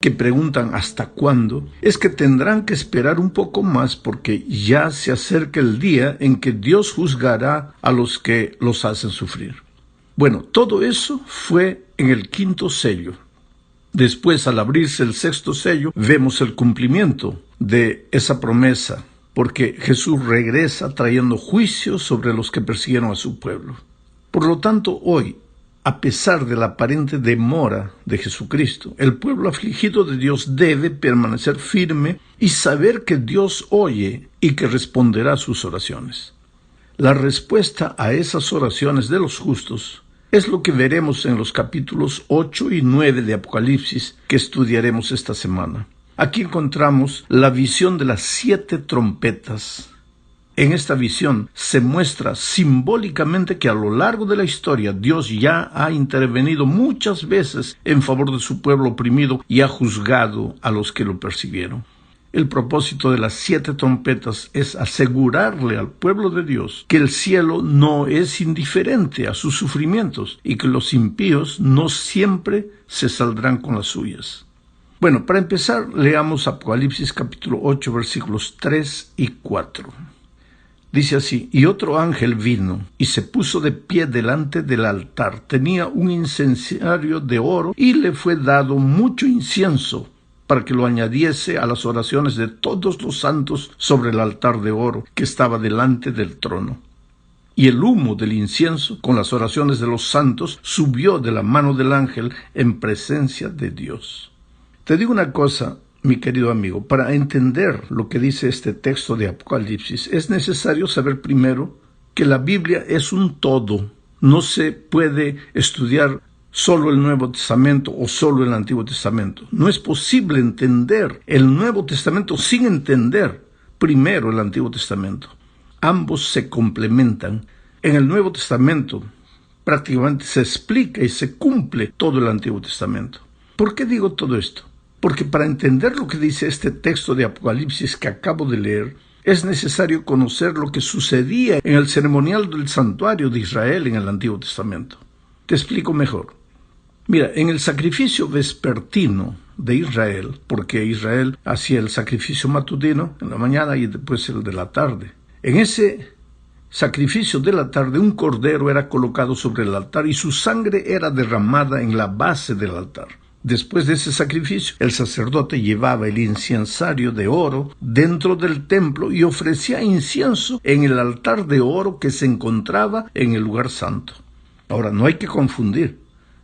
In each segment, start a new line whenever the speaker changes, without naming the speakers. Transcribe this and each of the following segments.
que preguntan ¿hasta cuándo? Es que tendrán que esperar un poco más porque ya se acerca el día en que Dios juzgará a los que los hacen sufrir. Bueno, todo eso fue en el 5º sello. Después, al abrirse el 6º sello, vemos el cumplimiento de esa promesa, porque Jesús regresa trayendo juicio sobre los que persiguieron a su pueblo. Por lo tanto, hoy, a pesar de la aparente demora de Jesucristo, el pueblo afligido de Dios debe permanecer firme y saber que Dios oye y que responderá a sus oraciones. La respuesta a esas oraciones de los justos es lo que veremos en los capítulos 8 y 9 de Apocalipsis que estudiaremos esta semana. Aquí encontramos la visión de las 7 trompetas. En esta visión se muestra simbólicamente que a lo largo de la historia Dios ya ha intervenido muchas veces en favor de su pueblo oprimido y ha juzgado a los que lo persiguieron. El propósito de las 7 trompetas es asegurarle al pueblo de Dios que el cielo no es indiferente a sus sufrimientos y que los impíos no siempre se saldrán con las suyas. Bueno, para empezar, leamos Apocalipsis capítulo 8, versículos 3 y 4. Dice así: y otro ángel vino y se puso de pie delante del altar. Tenía un incensario de oro y le fue dado mucho incienso para que lo añadiese a las oraciones de todos los santos sobre el altar de oro que estaba delante del trono. Y el humo del incienso con las oraciones de los santos subió de la mano del ángel en presencia de Dios. Te digo una cosa, mi querido amigo, para entender lo que dice este texto de Apocalipsis, es necesario saber primero que la Biblia es un todo. No se puede estudiar solo el Nuevo Testamento o solo el Antiguo Testamento. No es posible entender el Nuevo Testamento sin entender primero el Antiguo Testamento. Ambos se complementan. En el Nuevo Testamento prácticamente se explica y se cumple todo el Antiguo Testamento. ¿Por qué digo todo esto? Porque para entender lo que dice este texto de Apocalipsis que acabo de leer, es necesario conocer lo que sucedía en el ceremonial del santuario de Israel en el Antiguo Testamento. Te explico mejor. Mira, en el sacrificio vespertino de Israel, porque Israel hacía el sacrificio matutino en la mañana y después el de la tarde. En ese sacrificio de la tarde, un cordero era colocado sobre el altar y su sangre era derramada en la base del altar. Después de ese sacrificio, el sacerdote llevaba el incensario de oro dentro del templo y ofrecía incienso en el altar de oro que se encontraba en el lugar santo. Ahora, no hay que confundir.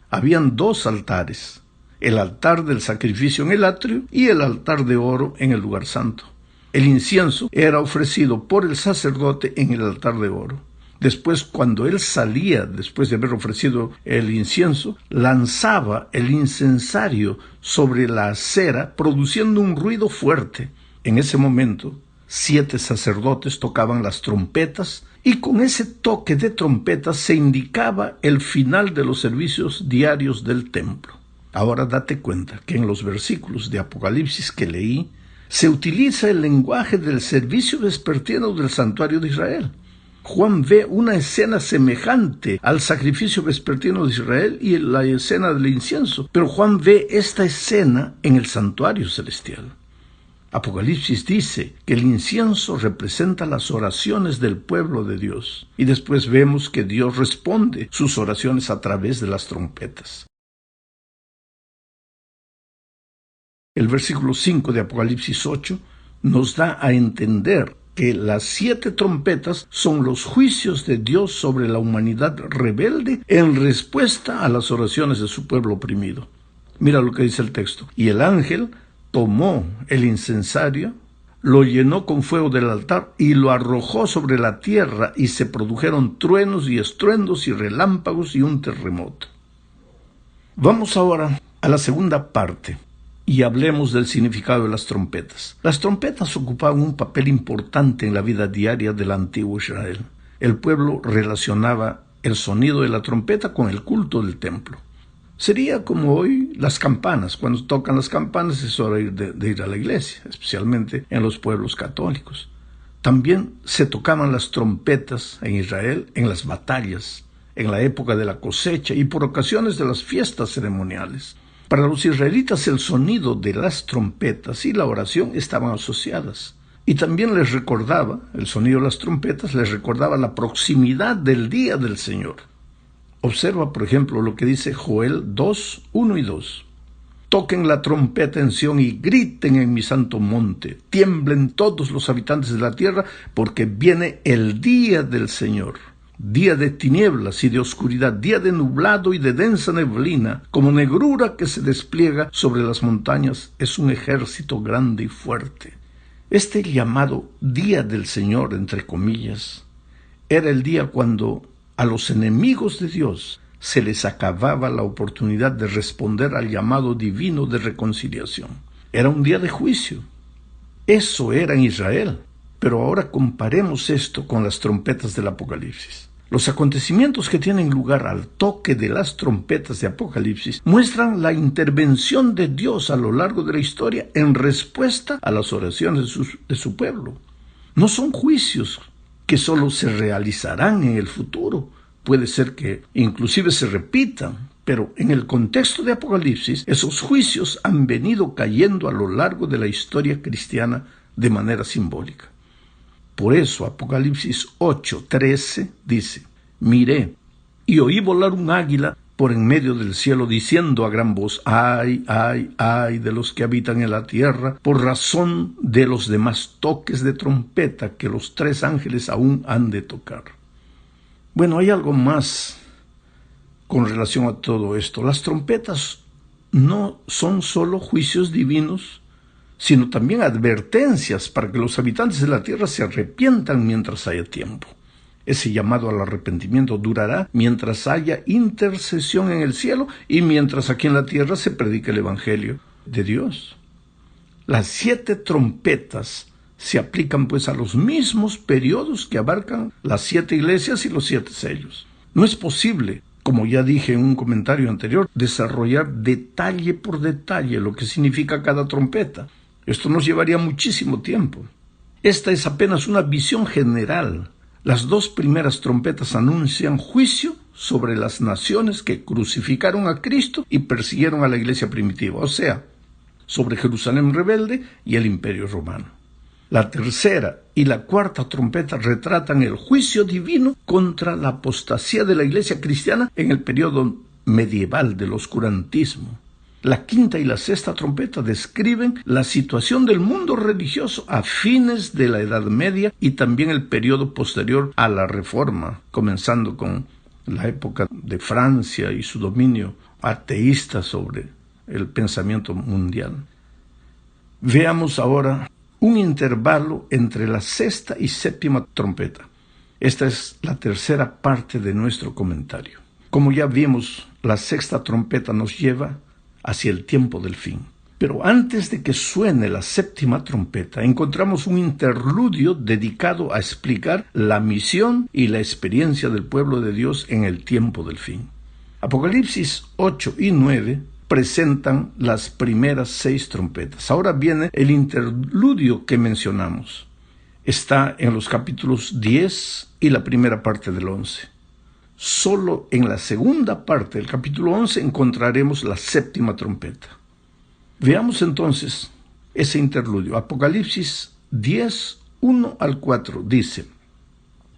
Habían 2 altares: el altar del sacrificio en el atrio y el altar de oro en el lugar santo. El incienso era ofrecido por el sacerdote en el altar de oro. Después, cuando él salía, después de haber ofrecido el incienso, lanzaba el incensario sobre la acera, produciendo un ruido fuerte. En ese momento, 7 sacerdotes tocaban las trompetas, y con ese toque de trompetas se indicaba el final de los servicios diarios del templo. Ahora date cuenta que en los versículos de Apocalipsis que leí, se utiliza el lenguaje del servicio vespertino del santuario de Israel. Juan ve una escena semejante al sacrificio vespertino de Israel y la escena del incienso, pero Juan ve esta escena en el santuario celestial. Apocalipsis dice que el incienso representa las oraciones del pueblo de Dios, y después vemos que Dios responde sus oraciones a través de las trompetas. El versículo 5 de Apocalipsis 8 nos da a entender que las 7 trompetas son los juicios de Dios sobre la humanidad rebelde en respuesta a las oraciones de su pueblo oprimido. Mira lo que dice el texto. Y el ángel tomó el incensario, lo llenó con fuego del altar y lo arrojó sobre la tierra, y se produjeron truenos y estruendos y relámpagos y un terremoto. Vamos ahora a la segunda parte y hablemos del significado de las trompetas. Las trompetas ocupaban un papel importante en la vida diaria del antiguo Israel. El pueblo relacionaba el sonido de la trompeta con el culto del templo. Sería como hoy las campanas. Cuando tocan las campanas es hora de ir a la iglesia, especialmente en los pueblos católicos. También se tocaban las trompetas en Israel en las batallas, en la época de la cosecha y por ocasiones de las fiestas ceremoniales. Para los israelitas el sonido de las trompetas y la oración estaban asociadas. Y también les recordaba, el sonido de las trompetas les recordaba la proximidad del día del Señor. Observa, por ejemplo, lo que dice Joel 2, 1 y 2. Toquen la trompeta en Sión y griten en mi santo monte. Tiemblen todos los habitantes de la tierra, porque viene el día del Señor. Día de tinieblas y de oscuridad, día de nublado y de densa neblina, como negrura que se despliega sobre las montañas, es un ejército grande y fuerte. Este llamado día del Señor, entre comillas, era el día cuando a los enemigos de Dios se les acababa la oportunidad de responder al llamado divino de reconciliación. Era un día de juicio. Eso era en Israel. Pero ahora comparemos esto con las trompetas del Apocalipsis. Los acontecimientos que tienen lugar al toque de las trompetas de Apocalipsis muestran la intervención de Dios a lo largo de la historia en respuesta a las oraciones de su pueblo. No son juicios que solo se realizarán en el futuro. Puede ser que inclusive se repitan, pero en el contexto de Apocalipsis, esos juicios han venido cayendo a lo largo de la historia cristiana de manera simbólica. Por eso Apocalipsis 8:13 dice: miré y oí volar un águila por en medio del cielo, diciendo a gran voz: ay, ay, ay de los que habitan en la tierra, por razón de los demás toques de trompeta que los 3 ángeles aún han de tocar. Bueno, hay algo más con relación a todo esto. Las trompetas no son solo juicios divinos, sino también advertencias para que los habitantes de la tierra se arrepientan mientras haya tiempo. Ese llamado al arrepentimiento durará mientras haya intercesión en el cielo y mientras aquí en la tierra se predique el Evangelio de Dios. Las 7 trompetas se aplican pues a los mismos periodos que abarcan las 7 iglesias y los 7 sellos. No es posible, como ya dije en un comentario anterior, desarrollar detalle por detalle lo que significa cada trompeta. Esto nos llevaría muchísimo tiempo. Esta es apenas una visión general. Las 2 primeras trompetas anuncian juicio sobre las naciones que crucificaron a Cristo y persiguieron a la iglesia primitiva, o sea, sobre Jerusalén rebelde y el Imperio Romano. La tercera y la cuarta trompeta retratan el juicio divino contra la apostasía de la iglesia cristiana en el periodo medieval del oscurantismo. La quinta y la sexta trompeta describen la situación del mundo religioso a fines de la Edad Media y también el periodo posterior a la Reforma, comenzando con la época de Francia y su dominio ateísta sobre el pensamiento mundial. Veamos ahora un intervalo entre la sexta y séptima trompeta. Esta es la tercera parte de nuestro comentario. Como ya vimos, la sexta trompeta nos lleva hacia el tiempo del fin. Pero antes de que suene la séptima trompeta, encontramos un interludio dedicado a explicar la misión y la experiencia del pueblo de Dios en el tiempo del fin. Apocalipsis 8 y 9 presentan las primeras 6 trompetas. Ahora viene el interludio que mencionamos. Está en los capítulos 10 y la primera parte del 11. Solo en la segunda parte del capítulo 11 encontraremos la séptima trompeta. Veamos entonces ese interludio. Apocalipsis 10, 1 al 4 dice: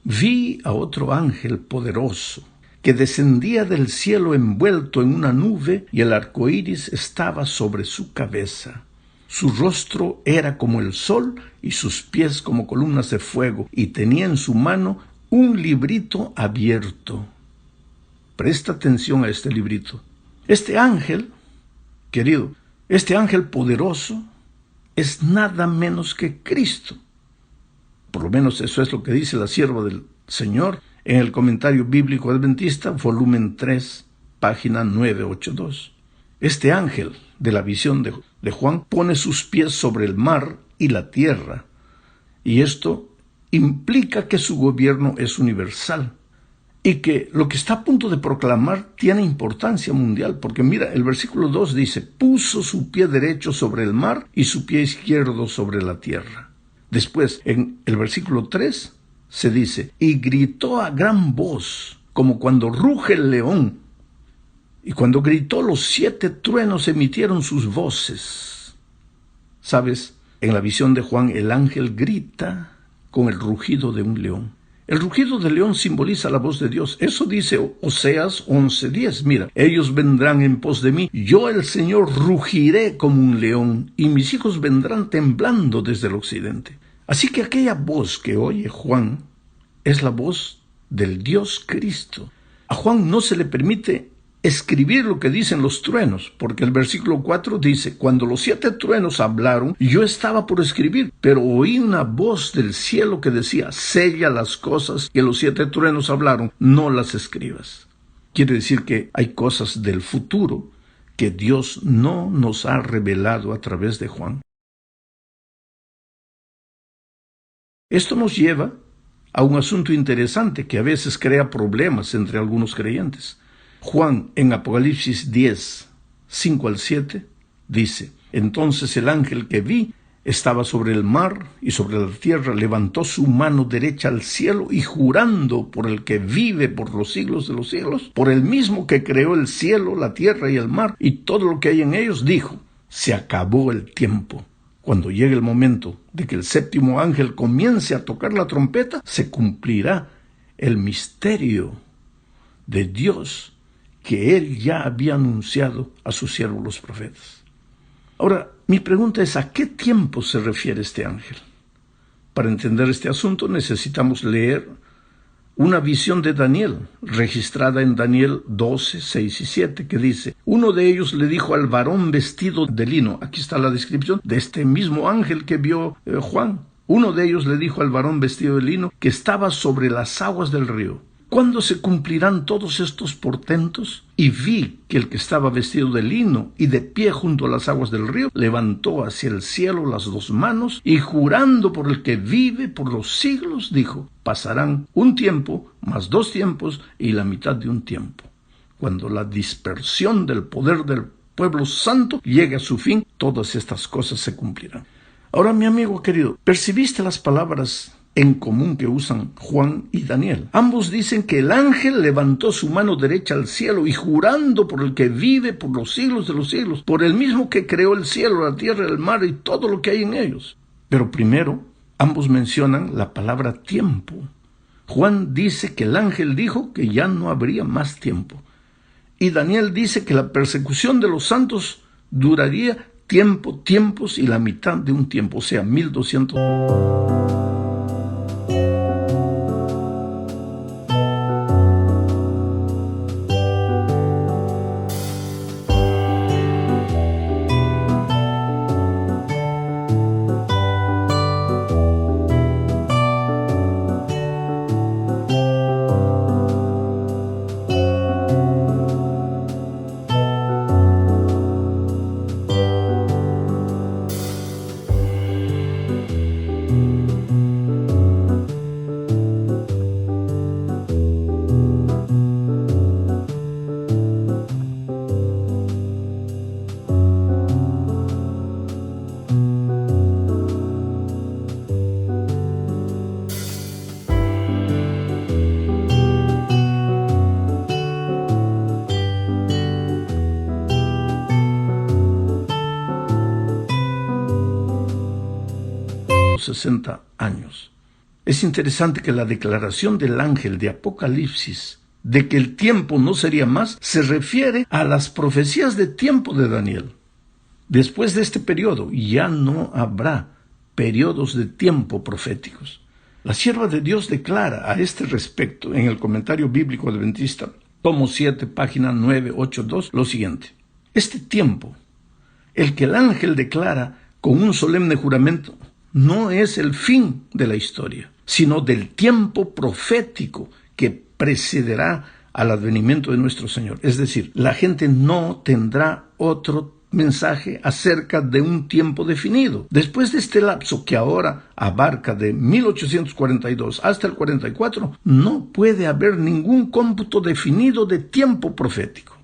vi a otro ángel poderoso que descendía del cielo envuelto en una nube, y el arco iris estaba sobre su cabeza. Su rostro era como el sol y sus pies como columnas de fuego, y tenía en su mano un librito abierto. Presta atención a este librito. Este ángel, querido, este ángel poderoso es nada menos que Cristo. Por lo menos eso es lo que dice la sierva del Señor en el Comentario Bíblico Adventista, volumen 3, página 982. Este ángel de la visión de Juan pone sus pies sobre el mar y la tierra, y esto implica que su gobierno es universal y que lo que está a punto de proclamar tiene importancia mundial, porque mira, el versículo 2 dice: puso su pie derecho sobre el mar y su pie izquierdo sobre la tierra. Después, en el versículo 3 se dice: y gritó a gran voz, como cuando ruge el león. Y cuando gritó, los 7 truenos emitieron sus voces. ¿Sabes? En la visión de Juan, el ángel grita con el rugido de un león. El rugido del león simboliza la voz de Dios. Eso dice Oseas 11:10. Mira, ellos vendrán en pos de mí. Yo, el Señor, rugiré como un león, y mis hijos vendrán temblando desde el occidente. Así que aquella voz que oye Juan es la voz del Dios Cristo. A Juan no se le permite escribir lo que dicen los truenos, porque el versículo 4 dice: cuando los 7 truenos hablaron, yo estaba por escribir, pero oí una voz del cielo que decía: sella las cosas que los 7 truenos hablaron, no las escribas. Quiere decir que hay cosas del futuro que Dios no nos ha revelado a través de Juan. Esto nos lleva a un asunto interesante que a veces crea problemas entre algunos creyentes. Juan, en Apocalipsis 10, 5 al 7, dice: entonces el ángel que vi estaba sobre el mar y sobre la tierra, levantó su mano derecha al cielo y, jurando por el que vive por los siglos de los siglos, por el mismo que creó el cielo, la tierra y el mar y todo lo que hay en ellos, dijo: se acabó el tiempo. Cuando llegue el momento de que el 7º ángel comience a tocar la trompeta, se cumplirá el misterio de Dios que Él ya había anunciado a sus siervos los profetas. Ahora, mi pregunta es: ¿a qué tiempo se refiere este ángel? Para entender este asunto necesitamos leer una visión de Daniel, registrada en Daniel 12, 6 y 7, que dice: uno de ellos le dijo al varón vestido de lino. Aquí está la descripción de este mismo ángel que vio Juan. Uno de ellos le dijo al varón vestido de lino que estaba sobre las aguas del río: ¿cuándo se cumplirán todos estos portentos? Y vi que el que estaba vestido de lino y de pie junto a las aguas del río levantó hacia el cielo las 2 manos y, jurando por el que vive por los siglos, dijo: pasarán un tiempo, más 2 tiempos y la mitad de un tiempo. Cuando la dispersión del poder del pueblo santo llegue a su fin, todas estas cosas se cumplirán. Ahora, mi amigo querido, ¿percibiste las palabras en común que usan Juan y Daniel? Ambos dicen que el ángel levantó su mano derecha al cielo y, jurando por el que vive por los siglos de los siglos, por el mismo que creó el cielo, la tierra, el mar y todo lo que hay en ellos. Pero primero, ambos mencionan la palabra tiempo. Juan dice que el ángel dijo que ya no habría más tiempo. Y Daniel dice que la persecución de los santos duraría tiempos y la mitad de un tiempo, o sea, 1200. ...60 años. Es interesante que la declaración del ángel de Apocalipsis de que el tiempo no sería más se refiere a las profecías de tiempo de Daniel. Después de este periodo ya no habrá periodos de tiempo proféticos. La sierva de Dios declara a este respecto en el Comentario Bíblico Adventista, tomo 7, página 982, lo siguiente: este tiempo, el que el ángel declara con un solemne juramento, no es el fin de la historia, sino del tiempo profético que precederá al advenimiento de nuestro Señor. Es decir, la gente no tendrá otro mensaje acerca de un tiempo definido. Después de este lapso, que ahora abarca de 1842 hasta el 44, no puede haber ningún cómputo definido de tiempo profético.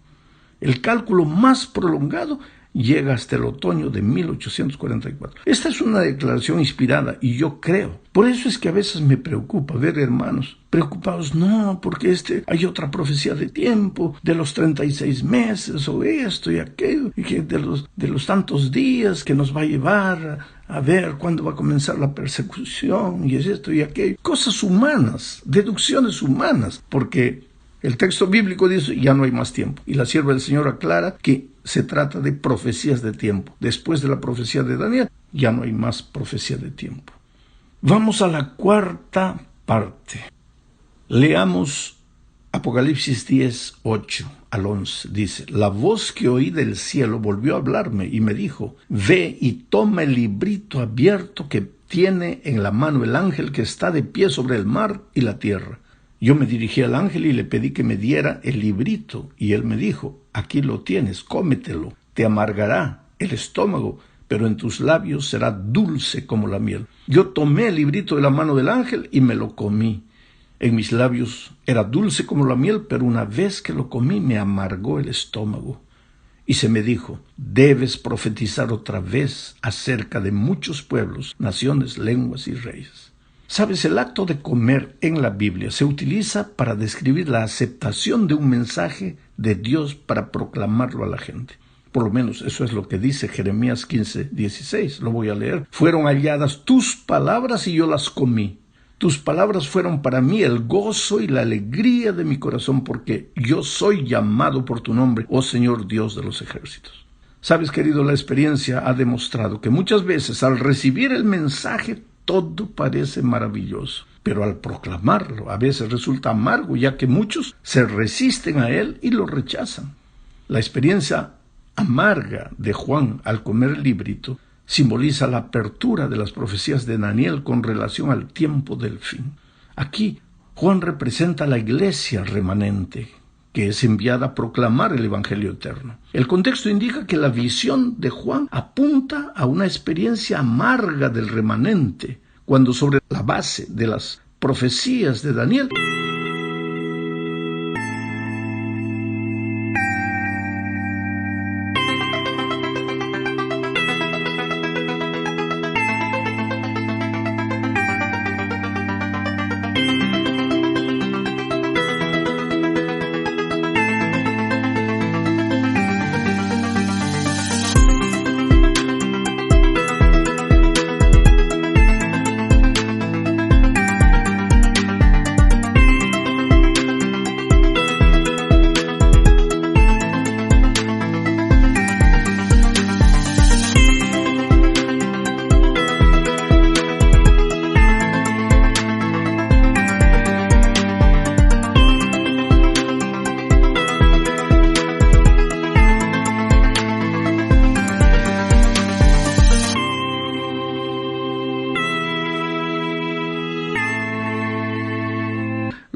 El cálculo más prolongado llega hasta el otoño de 1844. Esta es una declaración inspirada y yo creo. Por eso es que a veces me preocupa ver hermanos preocupados, no, porque hay otra profecía de tiempo, de los 36 meses, o esto y aquello, y que de los tantos días que nos va a llevar a ver cuándo va a comenzar la persecución, y es esto y aquello. Cosas humanas, deducciones humanas, porque el texto bíblico dice, ya no hay más tiempo. Y la sierva del Señor aclara que se trata de profecías de tiempo. Después de la profecía de Daniel, ya no hay más profecía de tiempo. Vamos a la cuarta parte. Leamos Apocalipsis 10, 8 al 11. Dice, la voz que oí del cielo volvió a hablarme y me dijo, ve y toma el librito abierto que tiene en la mano el ángel que está de pie sobre el mar y la tierra. Yo me dirigí al ángel y le pedí que me diera el librito, y él me dijo, aquí lo tienes, cómetelo, te amargará el estómago, pero en tus labios será dulce como la miel. Yo tomé el librito de la mano del ángel y me lo comí. En mis labios era dulce como la miel, pero una vez que lo comí me amargó el estómago. Y se me dijo, debes profetizar otra vez acerca de muchos pueblos, naciones, lenguas y reyes. Sabes, el acto de comer en la Biblia se utiliza para describir la aceptación de un mensaje de Dios para proclamarlo a la gente. Por lo menos eso es lo que dice Jeremías 15, 16. Lo voy a leer. Fueron halladas tus palabras y yo las comí. Tus palabras fueron para mí el gozo y la alegría de mi corazón, porque yo soy llamado por tu nombre, oh Señor Dios de los ejércitos. Sabes, querido, la experiencia ha demostrado que muchas veces al recibir el mensaje todo parece maravilloso, pero al proclamarlo a veces resulta amargo, ya que muchos se resisten a él y lo rechazan. La experiencia amarga de Juan al comer el librito simboliza la apertura de las profecías de Daniel con relación al tiempo del fin. Aquí Juan representa a la iglesia remanente, que es enviada a proclamar el Evangelio eterno. El contexto indica que la visión de Juan apunta a una experiencia amarga del remanente, cuando sobre la base de las profecías de Daniel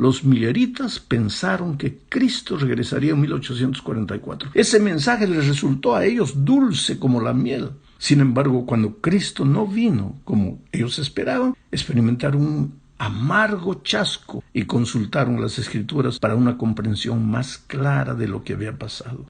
los milleritas pensaron que Cristo regresaría en 1844. Ese mensaje les resultó a ellos dulce como la miel. Sin embargo, cuando Cristo no vino como ellos esperaban, experimentaron un amargo chasco y consultaron las Escrituras para una comprensión más clara de lo que había pasado.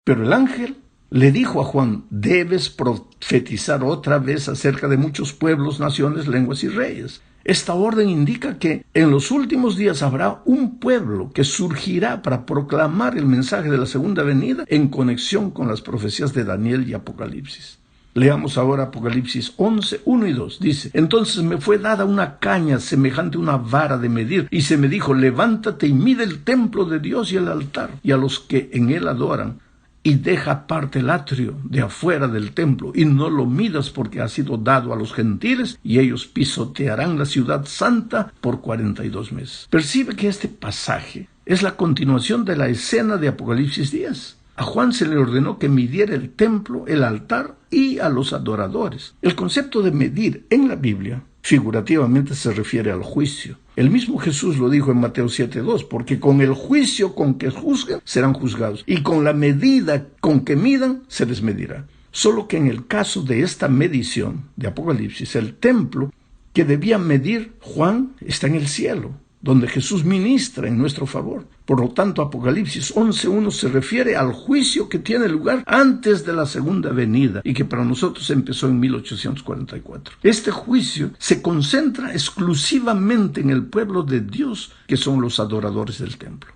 Pero el ángel le dijo a Juan, debes profetizar otra vez acerca de muchos pueblos, naciones, lenguas y reyes. Esta orden indica que en los últimos días habrá un pueblo que surgirá para proclamar el mensaje de la segunda venida en conexión con las profecías de Daniel y Apocalipsis. Leamos ahora Apocalipsis 11, 1 y 2. Dice, entonces me fue dada una caña semejante a una vara de medir, y se me dijo, levántate y mide el templo de Dios y el altar, y a los que en él adoran, y deja aparte el atrio de afuera del templo, y no lo midas porque ha sido dado a los gentiles, y ellos pisotearán la ciudad santa por 42 meses. Percibe que este pasaje es la continuación de la escena de Apocalipsis 10. A Juan se le ordenó que midiera el templo, el altar y a los adoradores. El concepto de medir en la Biblia figurativamente se refiere al juicio. El mismo Jesús lo dijo en Mateo 7:2, porque con el juicio con que juzguen serán juzgados, y con la medida con que midan se les medirá. Solo que en el caso de esta medición de Apocalipsis, el templo que debía medir Juan está en el cielo, donde Jesús ministra en nuestro favor. Por lo tanto, Apocalipsis 11:1 se refiere al juicio que tiene lugar antes de la segunda venida y que para nosotros empezó en 1844. Este juicio se concentra exclusivamente en el pueblo de Dios, que son los adoradores del templo.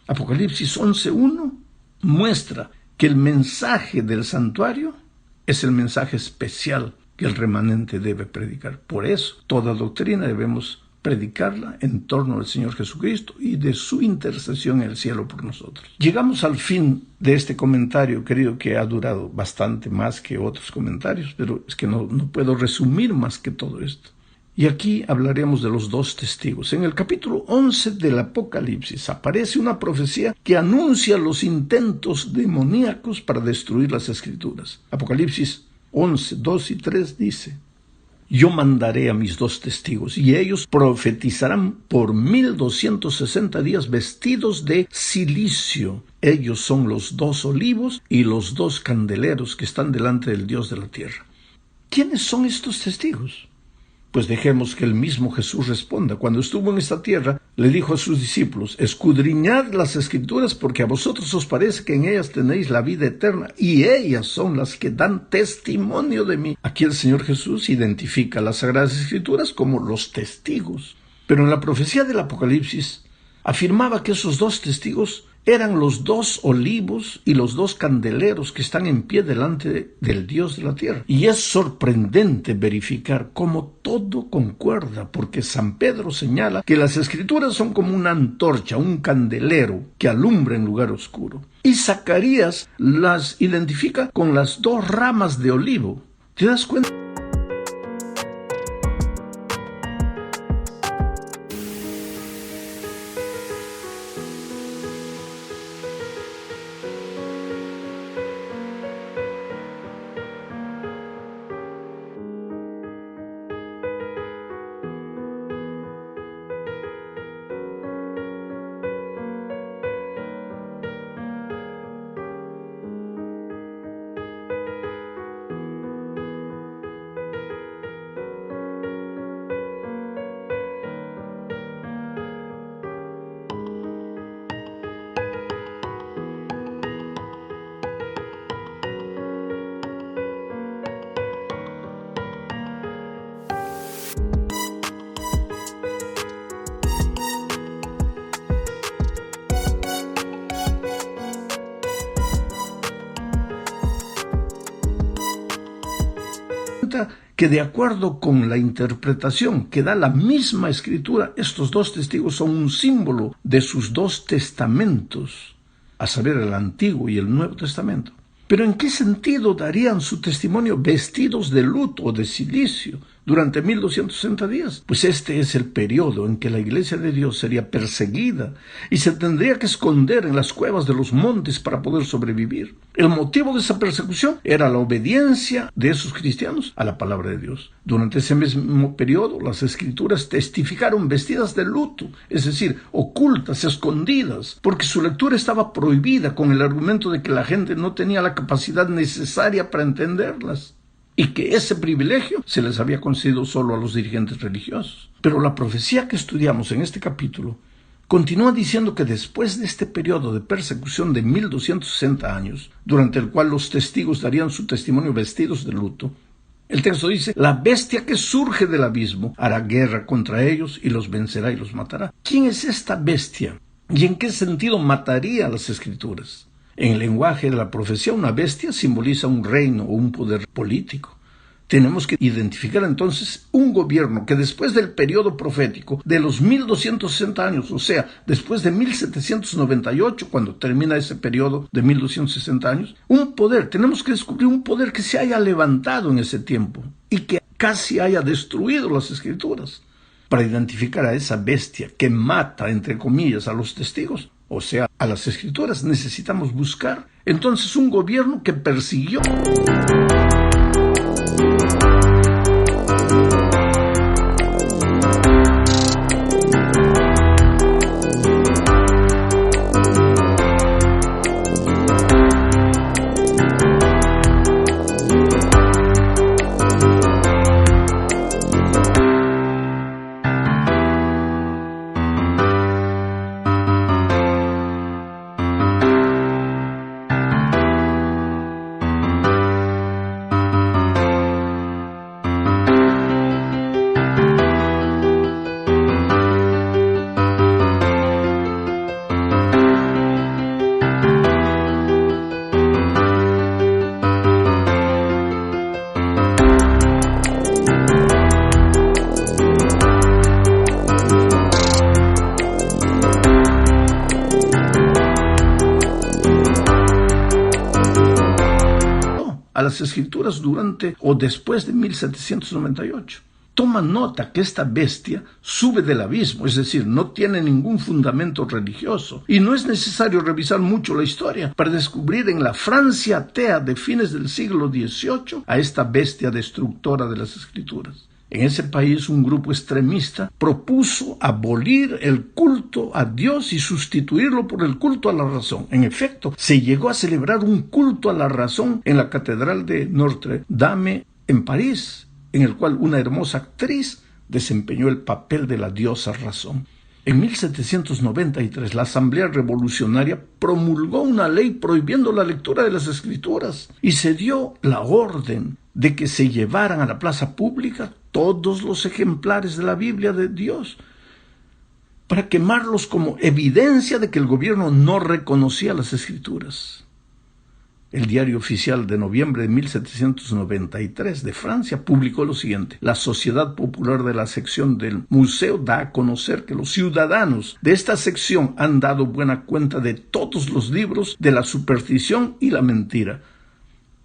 Apocalipsis 11:1 muestra que el mensaje del santuario es el mensaje especial que el remanente debe predicar. Por eso, toda doctrina debemos predicarla en torno al Señor Jesucristo y de su intercesión en el cielo por nosotros. Llegamos al fin de este comentario, querido, que ha durado bastante más que otros comentarios, pero es que no puedo resumir más que todo esto. Y aquí hablaremos de los dos testigos. En el capítulo 11 del Apocalipsis aparece una profecía que anuncia los intentos demoníacos para destruir las Escrituras. Apocalipsis 11, 2 y 3 dice: yo mandaré a mis dos testigos, y ellos profetizarán por 1260 días vestidos de cilicio. Ellos son los dos olivos y los dos candeleros que están delante del Dios de la tierra. ¿Quiénes son estos testigos? Pues dejemos que el mismo Jesús responda. Cuando estuvo en esta tierra, le dijo a sus discípulos: escudriñad las Escrituras, porque a vosotros os parece que en ellas tenéis la vida eterna, y ellas son las que dan testimonio de mí. Aquí el Señor Jesús identifica las Sagradas Escrituras como los testigos. Pero en la profecía del Apocalipsis afirmaba que esos dos testigos eran los dos olivos y los dos candeleros que están en pie delante del Dios de la tierra. Y es sorprendente verificar cómo todo concuerda, porque San Pedro señala que las Escrituras son como una antorcha, un candelero que alumbra en lugar oscuro. Y Zacarías las identifica con las dos ramas de olivo. ¿Te das cuenta? Que de acuerdo con la interpretación que da la misma Escritura, estos dos testigos son un símbolo de sus dos testamentos, a saber, el Antiguo y el Nuevo Testamento. Pero ¿en qué sentido darían su testimonio vestidos de luto o de cilicio durante 1260 días? Pues este es el periodo en que la Iglesia de Dios sería perseguida y se tendría que esconder en las cuevas de los montes para poder sobrevivir. El motivo de esa persecución era la obediencia de esos cristianos a la palabra de Dios. Durante ese mismo periodo, las Escrituras testificaron vestidas de luto, es decir, ocultas, escondidas, porque su lectura estaba prohibida con el argumento de que la gente no tenía la capacidad necesaria para entenderlas, y que ese privilegio se les había concedido solo a los dirigentes religiosos. Pero la profecía que estudiamos en este capítulo continúa diciendo que después de este periodo de persecución de 1260 años, durante el cual los testigos darían su testimonio vestidos de luto, el texto dice: la bestia que surge del abismo hará guerra contra ellos y los vencerá y los matará. ¿Quién es esta bestia? ¿Y en qué sentido mataría las Escrituras? En el lenguaje de la profecía, una bestia simboliza un reino o un poder político. Tenemos que identificar entonces un gobierno que después del periodo profético de los 1260 años, o sea, después de 1798, cuando termina ese periodo de 1260 años, tenemos que descubrir un poder que se haya levantado en ese tiempo y que casi haya destruido las Escrituras. Para identificar a esa bestia que mata, entre comillas, a los testigos, o sea, a las Escrituras, necesitamos buscar entonces un gobierno que persiguió a las Escrituras durante o después de 1798. Toma nota que esta bestia sube del abismo, es decir, no tiene ningún fundamento religioso, y no es necesario revisar mucho la historia para descubrir en la Francia atea de fines del siglo XVIII a esta bestia destructora de las Escrituras. En ese país un grupo extremista propuso abolir el culto a Dios y sustituirlo por el culto a la razón. En efecto, se llegó a celebrar un culto a la razón en la Catedral de Notre Dame en París, en el cual una hermosa actriz desempeñó el papel de la diosa razón. En 1793, la Asamblea Revolucionaria promulgó una ley prohibiendo la lectura de las Escrituras y se dio la orden de que se llevaran a la plaza pública todos los ejemplares de la Biblia de Dios para quemarlos como evidencia de que el gobierno no reconocía las Escrituras. El Diario Oficial de noviembre de 1793 de Francia publicó lo siguiente: la Sociedad Popular de la sección del museo da a conocer que los ciudadanos de esta sección han dado buena cuenta de todos los libros de la superstición y la mentira.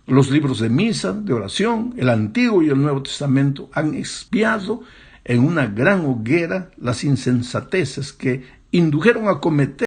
Los libros de misa, de oración, el Antiguo y el Nuevo Testamento han expiado en una gran hoguera las insensateces que indujeron a cometer